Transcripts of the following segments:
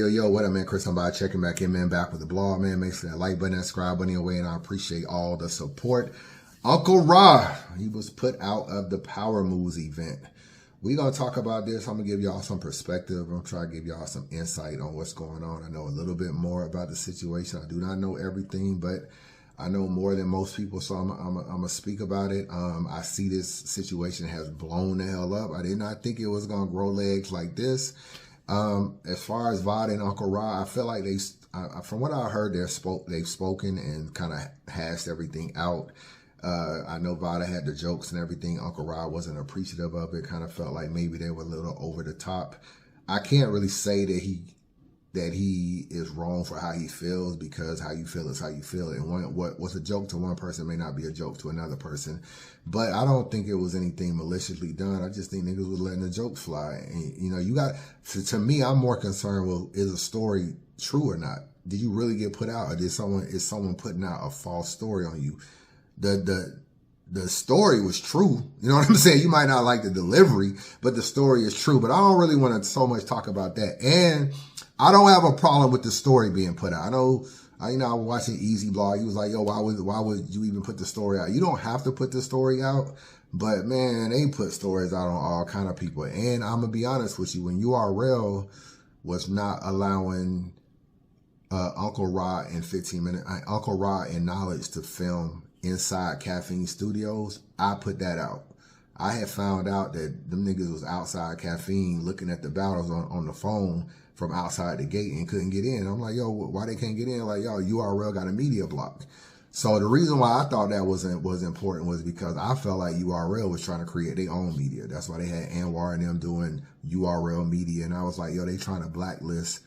Yo, what up, man? Chris, I'm about checking back in, man. Back with the blog, man. Make sure that like button, that subscribe button away, and I appreciate all the support. Unkle Rah, he was put out of the Power Moves event. We're going to talk about this. I'm going to give y'all some perspective. I'm going to try to give y'all some insight on what's going on. I know a little bit more about the situation. I do not know everything, but I know more than most people, so I'm going to speak about it. I see this situation has blown the hell up. I did not think it was going to grow legs like this. As far as Vada and Unkle Rah, I feel like from what I heard, they've spoken and kind of hashed everything out. I know Vada had the jokes and everything. Unkle Rah wasn't appreciative of it. Kind of felt like maybe they were a little over the top. I can't really say that he is wrong for how he feels, because how you feel is how you feel. And what was a joke to one person may not be a joke to another person. But I don't think it was anything maliciously done. I just think niggas was letting the jokes fly. And, you know, to me, I'm more concerned with, is a story true or not? Did you really get put out, or is someone putting out a false story on you? The story was true. You know what I'm saying? You might not like the delivery, but the story is true. But I don't really want to so much talk about that. And I don't have a problem with the story being put out. I know, I was watching Easy Blog. He was like, yo, why would you even put the story out? You don't have to put the story out, but man, they put stories out on all kind of people. And I'm going to be honest with you, when URL was not allowing Unkle Rah and Unkle Rah and Knowledge to film inside Caffeine Studios, I put that out. I had found out that them niggas was outside Caffeine looking at the battles on the phone from outside the gate and couldn't get in. I'm like, yo, why they can't get in? Like, yo, URL got a media block. So the reason why I thought that was important was because I felt like URL was trying to create their own media. That's why they had Anwar and them doing URL media. And I was like, yo, they trying to blacklist,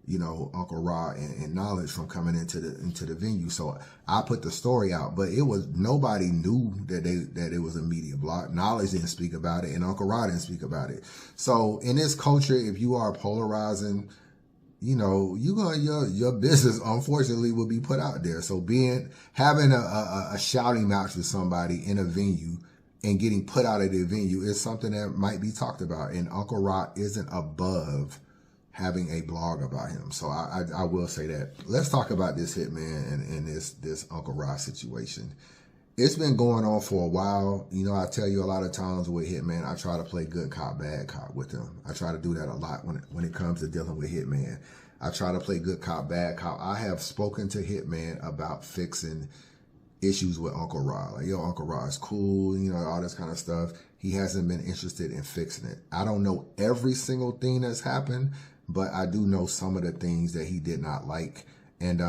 you know, Unkle Rah and Knowledge from coming into the venue. So I put the story out, but nobody knew that it was a media block. Knowledge didn't speak about it, and Unkle Rah didn't speak about it. So in this culture, if you are polarizing, you know, your business unfortunately will be put out there. So having a shouting match with somebody in a venue and getting put out of the venue is something that might be talked about. And Unkle Rah isn't above having a blog about him. So I will say that. Let's talk about this Hitman and this Unkle Rah situation. It's been going on for a while. You know, I tell you a lot of times with Hitman, I try to play good cop, bad cop with him. I try to do that a lot when it comes to dealing with Hitman. I try to play good cop, bad cop. I have spoken to Hitman about fixing issues with Unkle Rah. Like, yo, Unkle Rah is cool, you know, all this kind of stuff. He hasn't been interested in fixing it. I don't know every single thing that's happened, but I do know some of the things that he did not like. And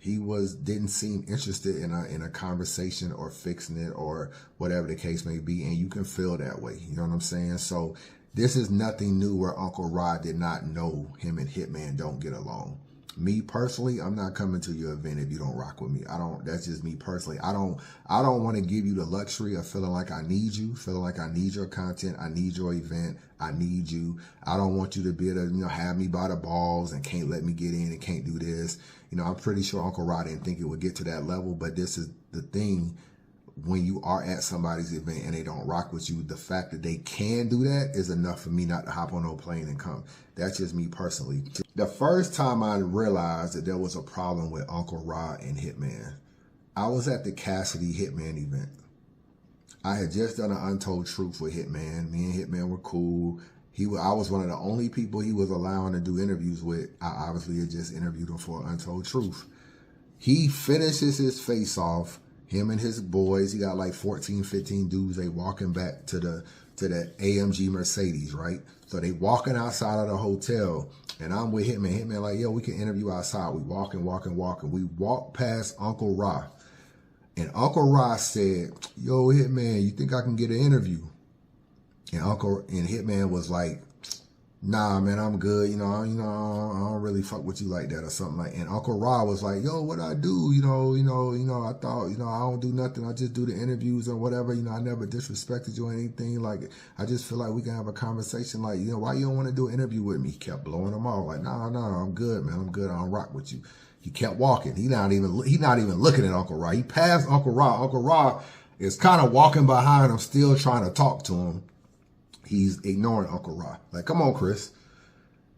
he didn't seem interested in a conversation or fixing it or whatever the case may be. And you can feel that way. You know what I'm saying? So this is nothing new where Unkle Rah did not know him and Hitman don't get along. Me personally, I'm not coming to your event if you don't rock with me. That's just me personally. I don't want to give you the luxury of feeling like I need you, feeling like I need your content, I need your event, I need you. I don't want you to be able to, you know, have me by the balls and can't let me get in and can't do this. You know, I'm pretty sure Unkle Rah didn't think it would get to that level, but this is the thing. When you are at somebody's event and they don't rock with you, the fact that they can do that is enough for me not to hop on no plane and come. That's just me personally. The first time I realized that there was a problem with Unkle Rah and Hitman, I was at the Cassidy Hitman event. I had just done an Untold Truth with Hitman. Me and Hitman were cool. I was one of the only people he was allowing to do interviews with. I obviously had just interviewed him for Untold Truth. He finishes his face off. Him and his boys, he got like 14, 15 dudes. They walking back to the AMG Mercedes, right? So they walking outside of the hotel, and I'm with Hitman. Hitman like, yo, we can interview outside. We walking. We walk past Unkle Rah, and Unkle Rah said, yo, Hitman, you think I can get an interview? And Hitman was like, nah, man, I'm good. You know, I don't really fuck with you like that or something like. And Unkle Rah was like, yo, what I do? You know, I thought, you know, I don't do nothing. I just do the interviews or whatever. You know, I never disrespected you or anything. Like, I just feel like we can have a conversation. Like, you know, why you don't want to do an interview with me? He kept blowing him off. Like, nah, I'm good, man. I'm good. I don't rock with you. He kept walking. He not even looking at Unkle Rah. He passed Unkle Rah. Unkle Rah is kind of walking behind him, still trying to talk to him. He's ignoring Unkle Rah. Like, come on, Chris.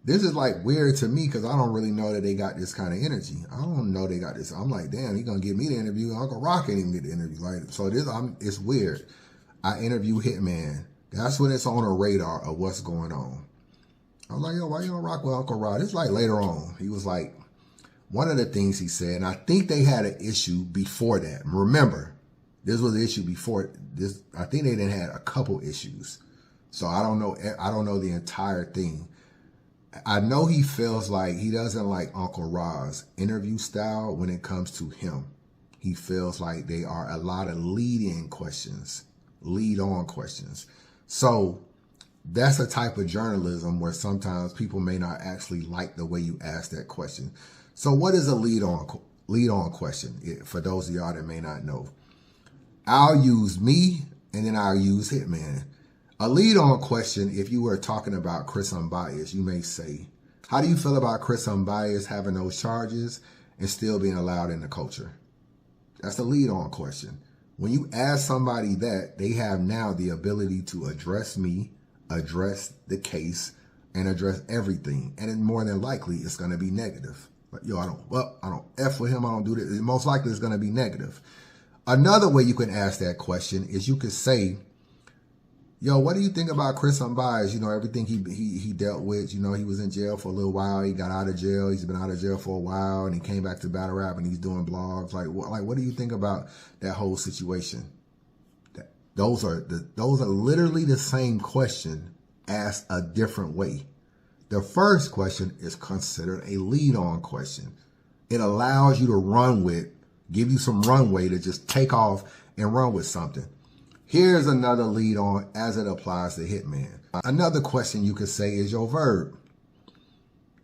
This is like weird to me because I don't really know that they got this kind of energy. I don't know they got this. I'm like, damn, he gonna give me the interview. Unkle Rah can't even get the interview. Like, so it's weird. I interview Hitman. That's when it's on a radar of what's going on. I was like, yo, why you don't rock with Unkle Rah? It's like later on. He was like, one of the things he said, and I think they had an issue before that. Remember, this was the issue before this. I think they didn't had a couple issues. So I don't know the entire thing. I know he feels like he doesn't like Unkle Rah's interview style when it comes to him. He feels like they are a lot of lead-on questions. So that's a type of journalism where sometimes people may not actually like the way you ask that question. So what is a lead-on question? For those of y'all that may not know, I'll use me and then I'll use Hitman. A lead-on question, if you were talking about Chris Unbiased, you may say, how do you feel about Chris Unbiased having those charges and still being allowed in the culture? That's a lead-on question. When you ask somebody that, they have now the ability to address me, address the case, and address everything. And then more than likely, it's going to be negative. Like, yo, I don't F with him, I don't do this. Most likely it's going to be negative. Another way you can ask that question is you could say, yo, what do you think about Chris Unbiased? You know, everything he dealt with. You know, he was in jail for a little while. He got out of jail. He's been out of jail for a while, and he came back to battle rap, and he's doing blogs. Like what do you think about that whole situation? Those are literally the same question asked a different way. The first question is considered a lead-on question. It allows you to give you some runway to just take off and run with something. Here's another lead on as it applies to Hitman. Another question you could say is your verb.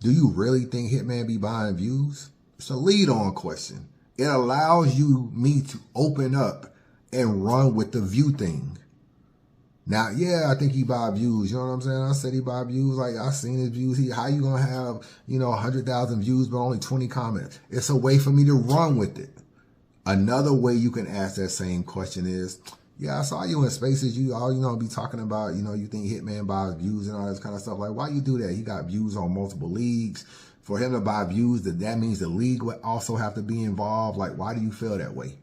Do you really think Hitman be buying views? It's a lead on question. It allows me to open up and run with the view thing. Now, yeah, I think he buy views. You know what I'm saying? I said he buy views. Like, I seen his views. How you going to have, 100,000 views but only 20 comments? It's a way for me to run with it. Another way you can ask that same question is, yeah, I saw you in spaces. You all, be talking about, you think Hitman buys views and all this kind of stuff. Like, why you do that? He got views on multiple leagues. For him to buy views, that means the league would also have to be involved. Like, why do you feel that way?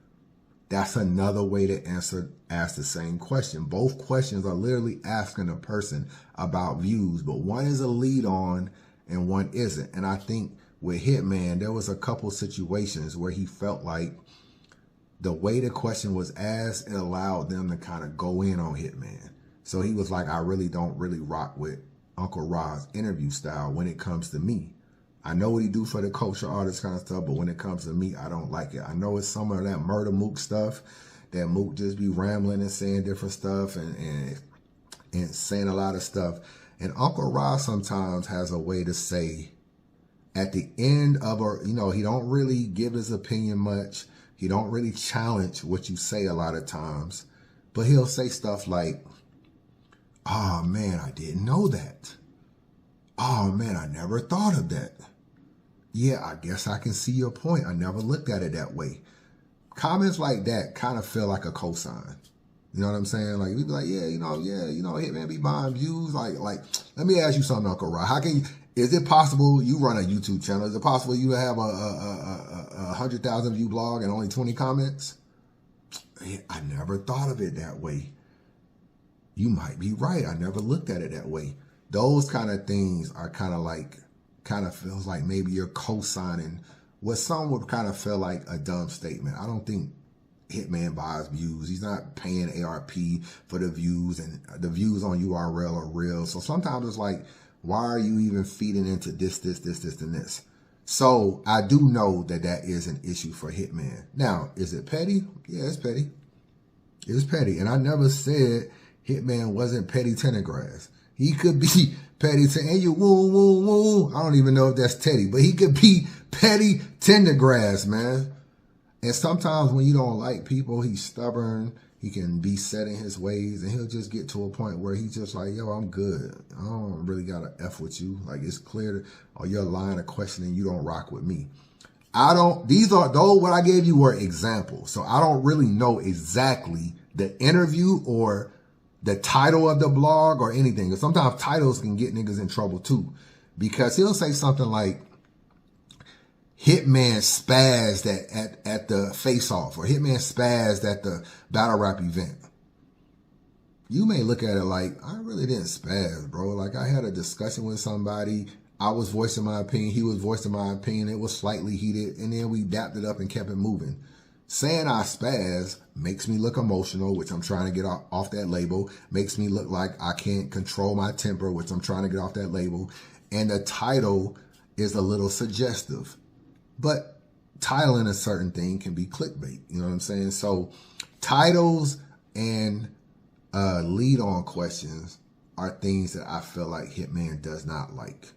That's another way to ask the same question. Both questions are literally asking a person about views, but one is a lead on and one isn't. And I think with Hitman, there was a couple situations where he felt like the way the question was asked, it allowed them to kind of go in on Hitman. So he was like, I really don't rock with Unkle Rah's interview style when it comes to me. I know what he do for the culture, all this kind of stuff, but when it comes to me, I don't like it. I know it's some of that murder Mook stuff, that Mook just be rambling and saying different stuff and saying a lot of stuff. And Unkle Rah sometimes has a way to say at the end of he don't really give his opinion much. He don't really challenge what you say a lot of times, but he'll say stuff like, oh man, I didn't know that. Oh man, I never thought of that. Yeah, I guess I can see your point. I never looked at it that way. Comments like that kind of feel like a cosign. You know what I'm saying? Like, we be like, Hitman be buying views. Like, let me ask you something, Unkle Rah. Is it possible you run a YouTube channel? Is it possible you have a 100,000 view blog and only 20 comments? I never thought of it that way. You might be right. I never looked at it that way. Those kind of things are kind of feels like maybe you're co-signing what some would kind of feel like a dumb statement. I don't think Hitman buys views. He's not paying ARP for the views, and the views on URL are real. So sometimes it's like, why are you even feeding into this, and this? So I do know that is an issue for Hitman. Now, is it petty? Yeah, it's petty. It's petty. And I never said Hitman wasn't petty tendergrass. He could be petty and you woo. I don't even know if that's Teddy, but he could be petty tendergrass, man. And sometimes when you don't like people, he's stubborn. He can be set in his ways, and he'll just get to a point where he's just like, yo, I'm good. I don't really got to F with you. Like, it's clear or your line of questioning, you don't rock with me. What I gave you were examples. So I don't really know exactly the interview or the title of the blog or anything. Because sometimes titles can get niggas in trouble too. because he'll say something like, Hitman spazzed at the face-off, or Hitman spazzed at the battle rap event. You may look at it like, I really didn't spaz, bro. Like, I had a discussion with somebody. I was voicing my opinion. He was voicing my opinion. It was slightly heated, and then we dapped it up and kept it moving. Saying I spaz makes me look emotional, which I'm trying to get off that label. Makes me look like I can't control my temper, which I'm trying to get off that label. And the title is a little suggestive. But titling a certain thing can be clickbait. You know what I'm saying? So titles and lead-on questions are things that I feel like Hitman does not like.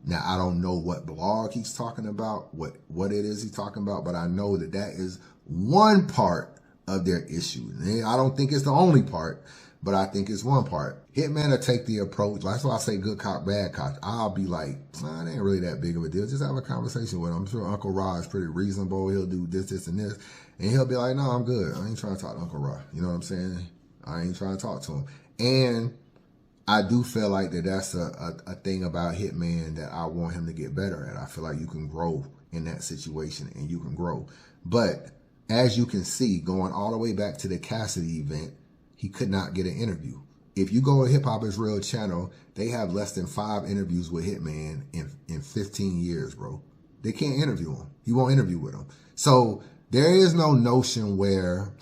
Now, I don't know what blog he's talking about, what it is he's talking about, but I know that that is one part of their issue. And I don't think it's the only part, but I think it's one part. Hitman will take the approach. That's why I say good cop, bad cop. I'll be like, nah, it ain't really that big of a deal. Just have a conversation with him. I'm sure Unkle Rah is pretty reasonable. He'll do this, this, and this. And he'll be like, no, I'm good. I ain't trying to talk to Unkle Rah. You know what I'm saying? I ain't trying to talk to him. And I do feel like that's a thing about Hitman that I want him to get better at. I feel like you can grow in that situation, and you can grow. But as you can see, going all the way back to the Cassidy event, he could not get an interview. If you go to Hip Hop Is Real channel, they have less than 5 interviews with Hitman in 15 years, bro. They can't interview him. He won't interview with him. So there is no notion where,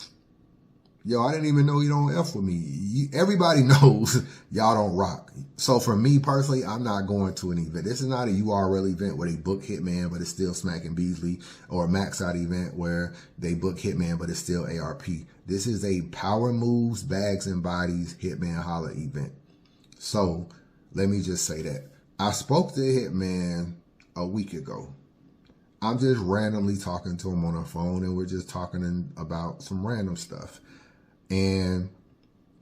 yo, I didn't even know you don't F with me. Everybody knows y'all don't rock. So for me personally, I'm not going to an event. This is not a URL event where they book Hitman, but it's still Smacking Beasley, or a Max Out event where they book Hitman, but it's still ARP. This is a Power Moves, Bags and Bodies, Hitman Holla event. So let me just say that. I spoke to Hitman a week ago. I'm just randomly talking to him on the phone, and we're just talking about some random stuff. And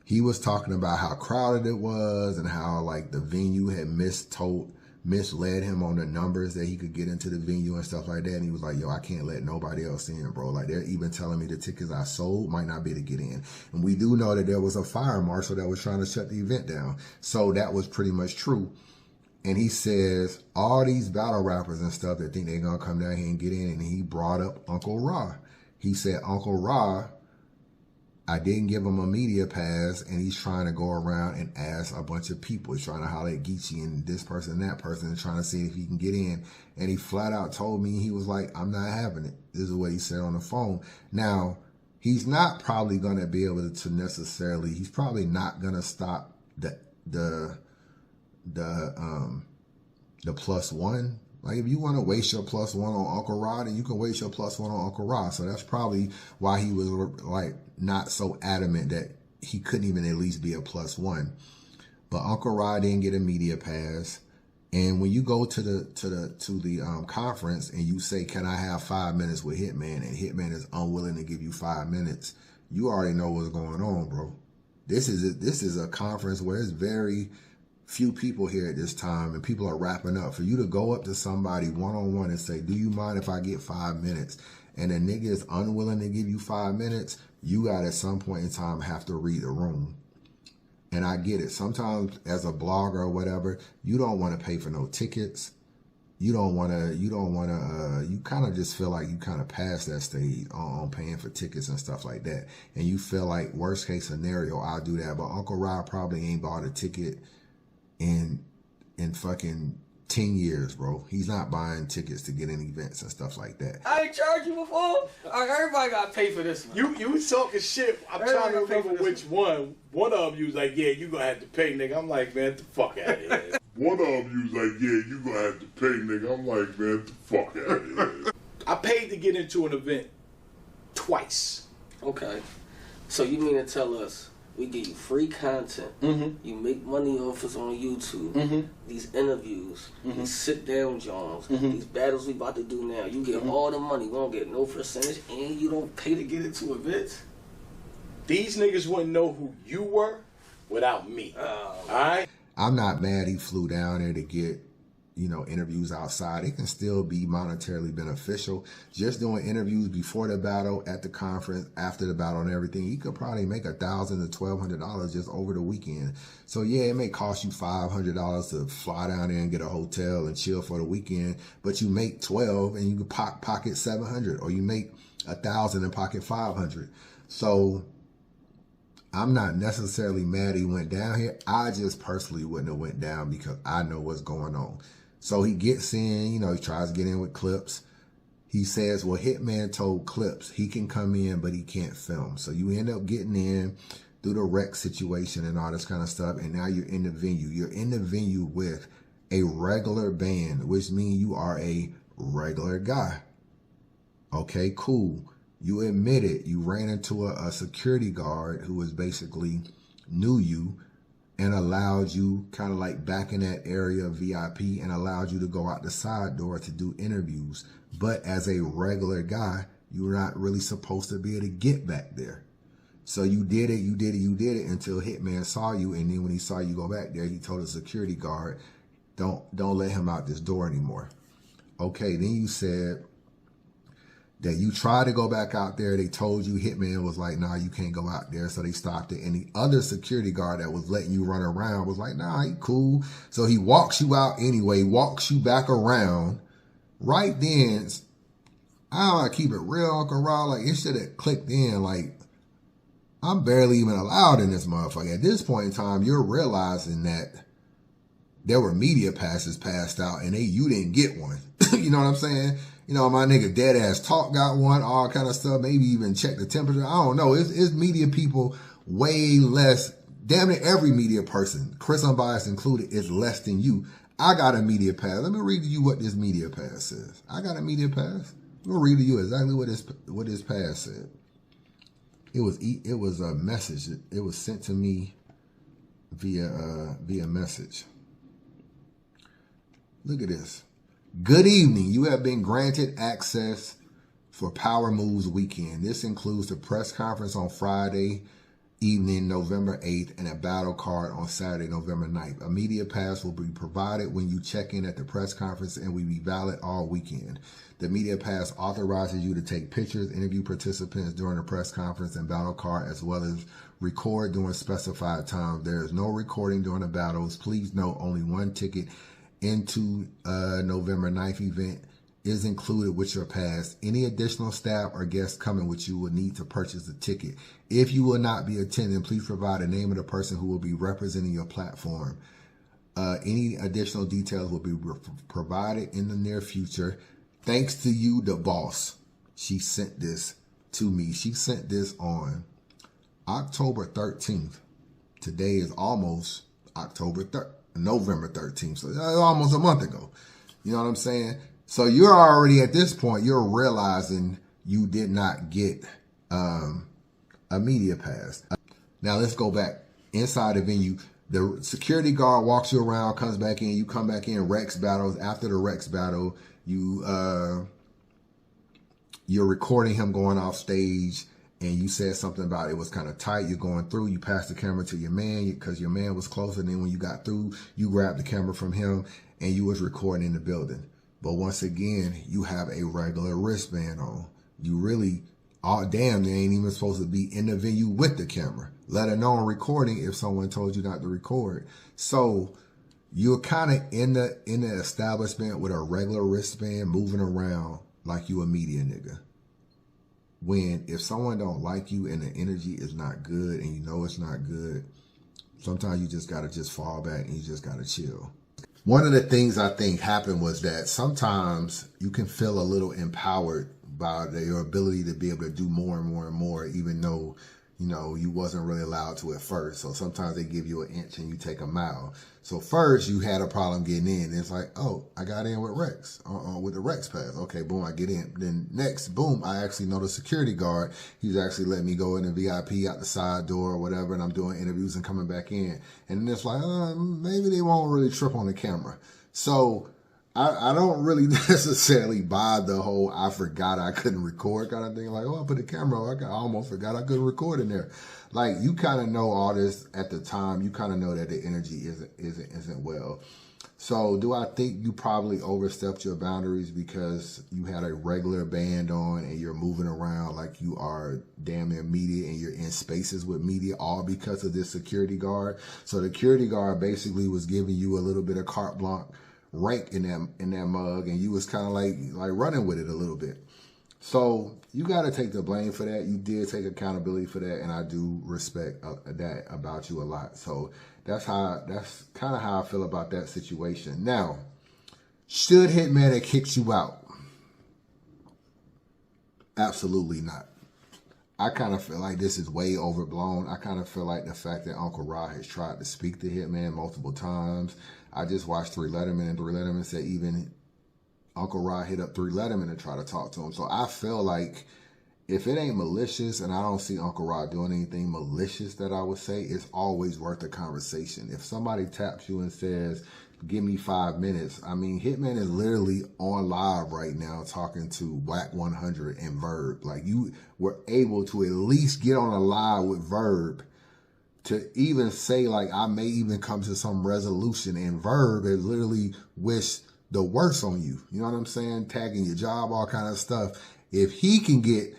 he was talking about how crowded it was and how like the venue had misled him on the numbers that he could get into the venue and stuff like that. And he was like, yo, I can't let nobody else in, bro. Like, they're even telling me the tickets I sold might not be able to get in. And we do know that there was a fire marshal that was trying to shut the event down. So that was pretty much true. And he says, all these battle rappers and stuff that think they're going to come down here and get in. And he brought up Unkle Rah. He said, Unkle Rah, I didn't give him a media pass, and he's trying to go around and ask a bunch of people. He's trying to holler at Geechee and this person and that person and trying to see if he can get in. And he flat out told me, he was like, I'm not having it. This is what he said on the phone. Now, he's not probably going to be able to necessarily, he's probably not going to stop the +1. Like, if you want to waste your +1 on Unkle Rah, then you can waste your +1 on Unkle Rah. So that's probably why he was like not so adamant that he couldn't even at least be a +1. But Unkle Rah didn't get a media pass. And when you go to the conference and you say, can I have 5 minutes with Hitman, and Hitman is unwilling to give you 5 minutes, you already know what's going on, bro. This is a conference where it's very few people here at this time, and people are wrapping up. For you to go up to somebody one-on-one and say, do you mind if I get 5 minutes? And the nigga is unwilling to give you 5 minutes, you got at some point in time have to read the room. And I get it. Sometimes as a blogger or whatever, you don't want to pay for no tickets. You kind of just feel like you kind of passed that stage on paying for tickets and stuff like that. And you feel like worst case scenario, I'll do that. But Unkle Rah probably ain't bought a ticket in fucking 10 years, bro. He's not buying tickets to get in events and stuff like that. I ain't charged you before. Everybody got to pay for this one. You talking shit. I'm trying to remember which one. One of them, you was like, yeah, you gonna have to pay, nigga. I'm like, man, get the fuck out of here. One of them, you was like, yeah, you gonna have to pay, nigga. I'm like, man, get the fuck out of here. I paid to get into an event twice. Okay. So you mean to tell us we give you free content, you make money off us on YouTube, these interviews, these sit-down Johns, these battles we about to do now, you get all the money, we don't get no percentage, and you don't pay to get into events? These niggas wouldn't know who you were without me. Alright? I'm not mad he flew down there to get interviews outside, it can still be monetarily beneficial. Just doing interviews before the battle, at the conference, after the battle and everything, you could probably make $1,000 to $1,200 just over the weekend. So yeah, it may cost you $500 to fly down there and get a hotel and chill for the weekend, but you make 12 and you can pocket 700, or you make 1,000 and pocket 500. So I'm not necessarily mad he went down here. I just personally wouldn't have went down because I know what's going on. So he gets in, he tries to get in with Clips. He says, well, Hitman told Clips he can come in, but he can't film. So you end up getting in through the wreck situation and all this kind of stuff. And now you're in the venue. You're in the venue with a regular band, which means you are a regular guy. Okay, cool. You admit it. You ran into a security guard who was basically knew you and allowed you kind of like back in that area of VIP and allowed you to go out the side door to do interviews. But as a regular guy, you're not really supposed to be able to get back there. So you did it until Hitman saw you. And then when he saw you go back there, he told the security guard, don't let him out this door anymore. Okay, then you said that you tried to go back out there. They told you, Hitman was like, nah, you can't go out there. So they stopped it. And the other security guard that was letting you run around was like, nah, he cool. So he walks you out anyway, walks you back around. Right then, I don't want to keep it real, Unkle Rah. Like, it should have clicked in. Like, I'm barely even allowed in this motherfucker. At this point in time, you're realizing that there were media passes passed out and you didn't get one. You know what I'm saying? My nigga Dead Ass Talk got one, all kind of stuff. Maybe even check the temperature. I don't know. It's media people way less. Damn it, every media person, Chris Unbiased included, is less than you. I got a media pass. Let me read to you what this media pass says. I got a media pass. I'm gonna read to you exactly what this pass said. It was a message. It was sent to me via message. Look at this. Good evening. You have been granted access for Power Moves weekend. This includes the press conference on Friday evening, November 8th, and a battle card on Saturday, November 9th. A media pass will be provided when you check in at the press conference and will be valid all weekend. The media pass authorizes you to take pictures, interview participants during the press conference and battle card, as well as record during specified times. There is no recording during the battles. Please note only one ticket into November 9th event is included with your pass. Any additional staff or guests coming with you will need to purchase a ticket. If you will not be attending, please provide the name of the person who will be representing your platform. Any additional details will be provided in the near future. Thanks to you, the boss. She sent this to me. She sent this on October 13th. Today is almost November 13th. So that's almost a month ago. You know what I'm saying? So you're already at this point, you're realizing you did not get a media pass. Now let's go back inside the venue. The security guard walks you around, comes back in, you come back in, Rex battles. After the Rex battle, you're recording him going off stage, and you said something about it was kind of tight. You're going through, you passed the camera to your man because your man was closer. And then when you got through, you grabbed the camera from him and you was recording in the building. But once again, you have a regular wristband on. You really, damn, they ain't even supposed to be in the venue with the camera, let alone recording if someone told you not to record. So you're kind of in the establishment with a regular wristband moving around like you a media nigga. When if someone don't like you and the energy is not good and you know it's not good, sometimes you just gotta just fall back and you just gotta chill. One of the things I think happened was that sometimes you can feel a little empowered by your ability to be able to do more and more and more, even though, you know, you wasn't really allowed to at first. So sometimes they give you an inch and you take a mile. So first you had a problem getting in. It's like, oh, I got in with Rex, with the Rex pass. Okay, boom, I get in. Then next, boom, I actually know the security guard. He's actually letting me go in the VIP out the side door or whatever, and I'm doing interviews and coming back in. And then it's like, maybe they won't really trip on the camera. So I don't really necessarily buy the whole I forgot I couldn't record kind of thing. Like, oh, I put the camera on. I almost forgot I couldn't record in there. Like, you kind of know all this at the time. You kind of know that the energy isn't well. So do I think you probably overstepped your boundaries because you had a regular band on and you're moving around like you are damn near media and you're in spaces with media, all because of this security guard? So the security guard basically was giving you a little bit of carte blanche rank in that mug, and you was kind of like running with it a little bit. So you got to take the blame for that. You did take accountability for that, and I do respect that about you a lot. So that's kind of how I feel about that situation. Now, should Hitman have kicked you out? Absolutely not. I kind of feel like this is way overblown. I kind of feel like the fact that Unkle Rah has tried to speak to Hitman multiple times. I just watched 3 Letterman, and 3 Letterman said even Unkle Rah hit up 3 Letterman to try to talk to him. So I feel like if it ain't malicious, and I don't see Unkle Rah doing anything malicious that I would say, it's always worth a conversation. If somebody taps you and says, give me 5 minutes, I mean, Hitman is literally on live right now talking to Black 100 and Verb. Like, you were able to at least get on a live with Verb to even say, like, I may even come to some resolution, and Verb has literally wished the worst on you. You know what I'm saying? Tagging your job, all kind of stuff. If he can get,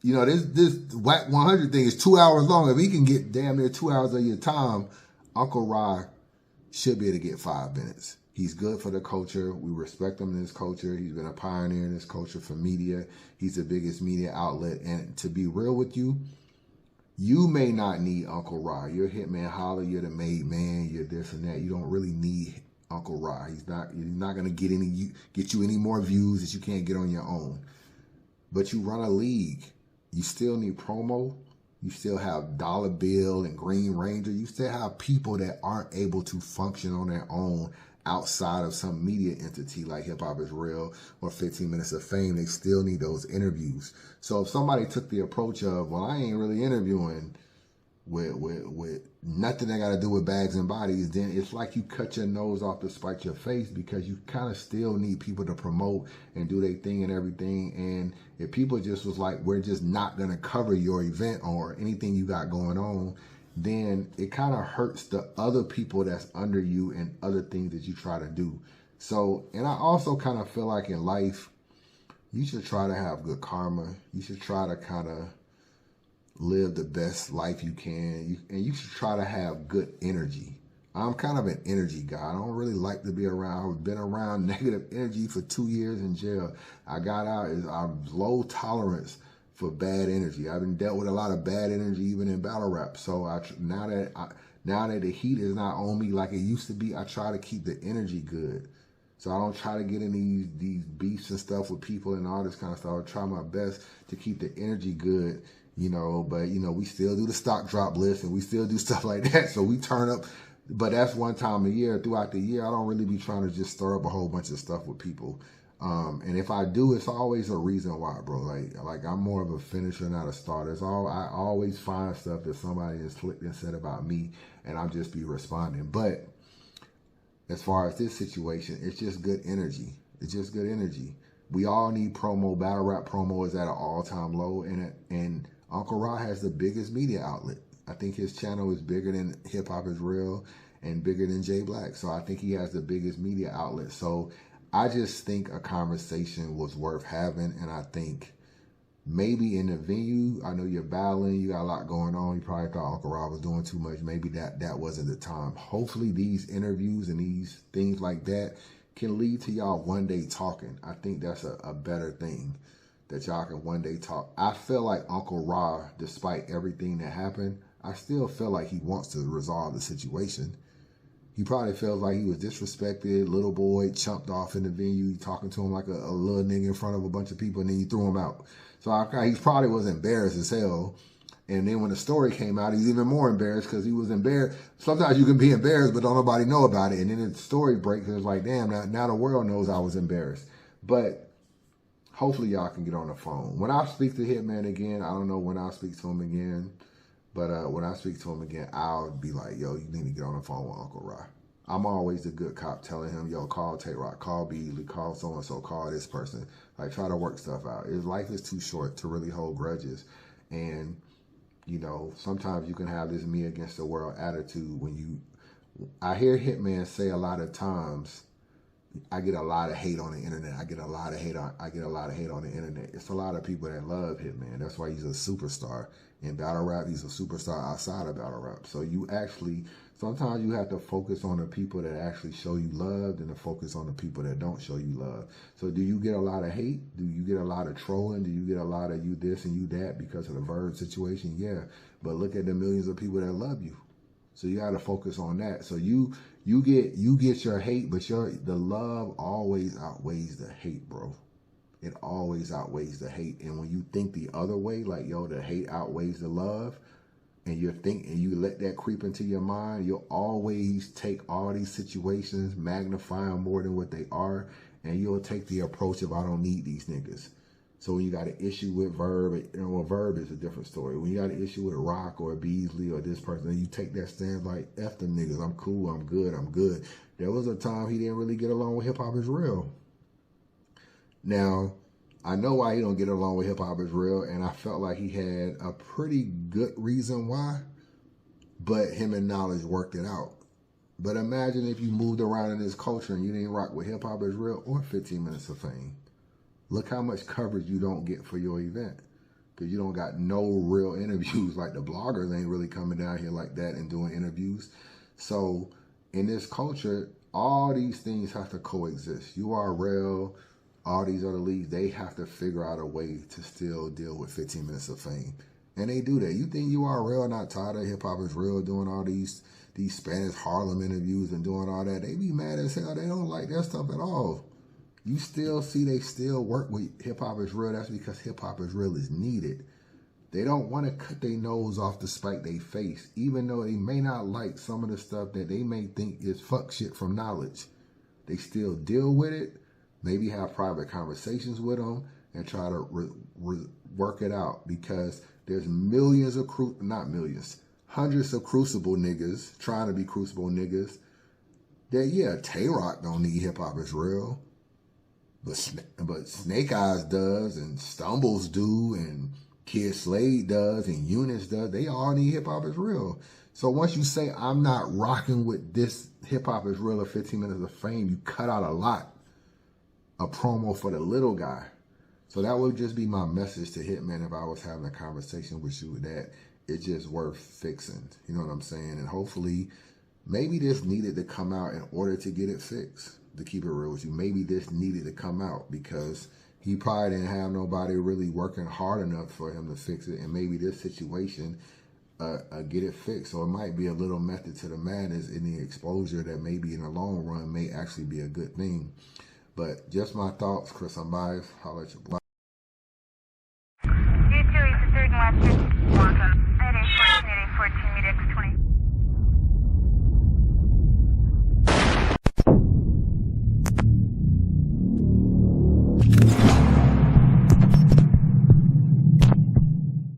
you know, this Whack 100 thing is 2 hours long. If he can get damn near 2 hours of your time, Unkle Rah should be able to get 5 minutes. He's good for the culture. We respect him in his culture. He's been a pioneer in this culture for media. He's the biggest media outlet. And to be real with you, you may not need Unkle Rah. You're Hitman Holla. You're the made man. You're this and that. You don't really need Unkle Rah. He's not going to get you any more views that you can't get on your own. But you run a league. You still need promo. You still have Dollar Bill and Green Ranger. You still have people that aren't able to function on their own outside of some media entity like Hip Hop Is Real or 15 Minutes of Fame. They still need those interviews. So if somebody took the approach of, well, I ain't really interviewing with nothing that got to do with bags and bodies, then it's like you cut your nose off to spite your face, because you kind of still need people to promote and do their thing and everything. And if people just was like, we're just not going to cover your event or anything you got going on, then it kind of hurts the other people that's under you and other things that you try to do. So, and I also kind of feel like in life, you should try to have good karma. You should try to kind of live the best life you can, and you should try to have good energy. I'm kind of an energy guy. I don't really like to be around. I've been around negative energy for 2 years in jail. I got out. I'm low tolerance for bad energy. I've been dealt with a lot of bad energy even in battle rap. So now that the heat is not on me like it used to be, I try to keep the energy good. So I don't try to get in these beefs and stuff with people and all this kind of stuff. I try my best to keep the energy good. You know, but, you know, we still do the stock drop list and we still do stuff like that. So we turn up, but that's one time a year. Throughout the year, I don't really be trying to just stir up a whole bunch of stuff with people. And if I do, it's always a reason why, bro. Like I'm more of a finisher, not a starter. I always find stuff that somebody has clicked and said about me, and I'll just be responding. But as far as this situation, it's just good energy. It's just good energy. We all need promo. Battle rap promo is at an all-time low, and Unkle Rah has the biggest media outlet. I think his channel is bigger than Hip Hop Is Real and bigger than J Black. So I think he has the biggest media outlet. So I just think a conversation was worth having. And I think maybe in the venue, I know you're battling, you got a lot going on. You probably thought Unkle Rah was doing too much. Maybe that wasn't the time. Hopefully these interviews and these things like that can lead to y'all one day talking. I think that's a better thing, that y'all can one day talk. I feel like Unkle Rah, despite everything that happened, I still feel like he wants to resolve the situation. He probably feels like he was disrespected, little boy, chumped off in the venue, talking to him like a little nigga in front of a bunch of people, and then you threw him out. So he probably was embarrassed as hell. And then when the story came out, he's even more embarrassed because he was embarrassed. Sometimes you can be embarrassed, but don't nobody know about it. And then the story breaks, and it's like, damn, now the world knows I was embarrassed. But hopefully y'all can get on the phone. When I speak to Hitman again, I don't know when I'll speak to him again, but when I speak to him again, I'll be like, yo, you need to get on the phone with Unkle Rah. I'm always the good cop telling him, yo, call Tay-Rock, call Beasley, call so-and-so, call this person. Like, try to work stuff out. His life is too short to really hold grudges. And, you know, sometimes you can have this me against the world attitude when you I hear Hitman say a lot of times, I get a lot of hate on the internet. I get a lot of hate on the internet. It's a lot of people that love Hitman. That's why he's a superstar. In battle rap, he's a superstar outside of battle rap. So you actually, sometimes you have to focus on the people that actually show you love and to focus on the people that don't show you love. So do you get a lot of hate? Do you get a lot of trolling? Do you get a lot of you this and you that because of the Verb situation? Yeah. But look at the millions of people that love you. So you got to focus on that. So you get your hate, but the love always outweighs the hate, bro. It always outweighs the hate. And when you think the other way, like, yo, the hate outweighs the love, and you let that creep into your mind, you'll always take all these situations, magnify them more than what they are, and you'll take the approach of, I don't need these niggas. So when you got an issue with Verb, Verb is a different story. When you got an issue with Rock or Beasley or this person, then you take that stance like, F them niggas, I'm cool, I'm good. There was a time he didn't really get along with Hip Hop Is Real. Now, I know why he don't get along with Hip Hop Is Real, and I felt like he had a pretty good reason why, but him and Knowledge worked it out. But imagine if you moved around in this culture and you didn't rock with Hip Hop Is Real or 15 Minutes of Fame. Look how much coverage you don't get for your event, because you don't got no real interviews. Like the bloggers ain't really coming down here like that and doing interviews. So in this culture, all these things have to coexist. URL, all these other leagues, they have to figure out a way to still deal with 15 Minutes of Fame. And they do that. You think URL not tired of Hip Hop Is Real doing all these Spanish Harlem interviews and doing all that? They be mad as hell. They don't like that stuff at all. You still see they still work with Hip Hop Is Real. That's because Hip Hop Is Real is needed. They don't want to cut their nose off to spite their face, even though they may not like some of the stuff that they may think is fuck shit from Knowledge. They still deal with it, maybe have private conversations with them, and try to work it out, because there's millions of, not millions, hundreds of Crucible niggas trying to be Crucible niggas that, yeah, Tay-Rock don't need Hip Hop Is Real. But Snake Eyes does, and Stumbles do, and Kid Slade does, and Eunice does. They all need Hip Hop Is Real. So once you say, I'm not rocking with this Hip Hop Is Real or 15 Minutes of Fame, you cut out a promo for the little guy. So that would just be my message to Hitman if I was having a conversation with you, that it's just worth fixing. You know what I'm saying? And hopefully, maybe this needed to come out in order to get it fixed. To keep it real with you, maybe this needed to come out because he probably didn't have nobody really working hard enough for him to fix it, and maybe this situation get it fixed. So it might be a little method to the madness in the exposure that maybe in the long run may actually be a good thing. But just my thoughts. Chris, I'm biased. Holla at your boy.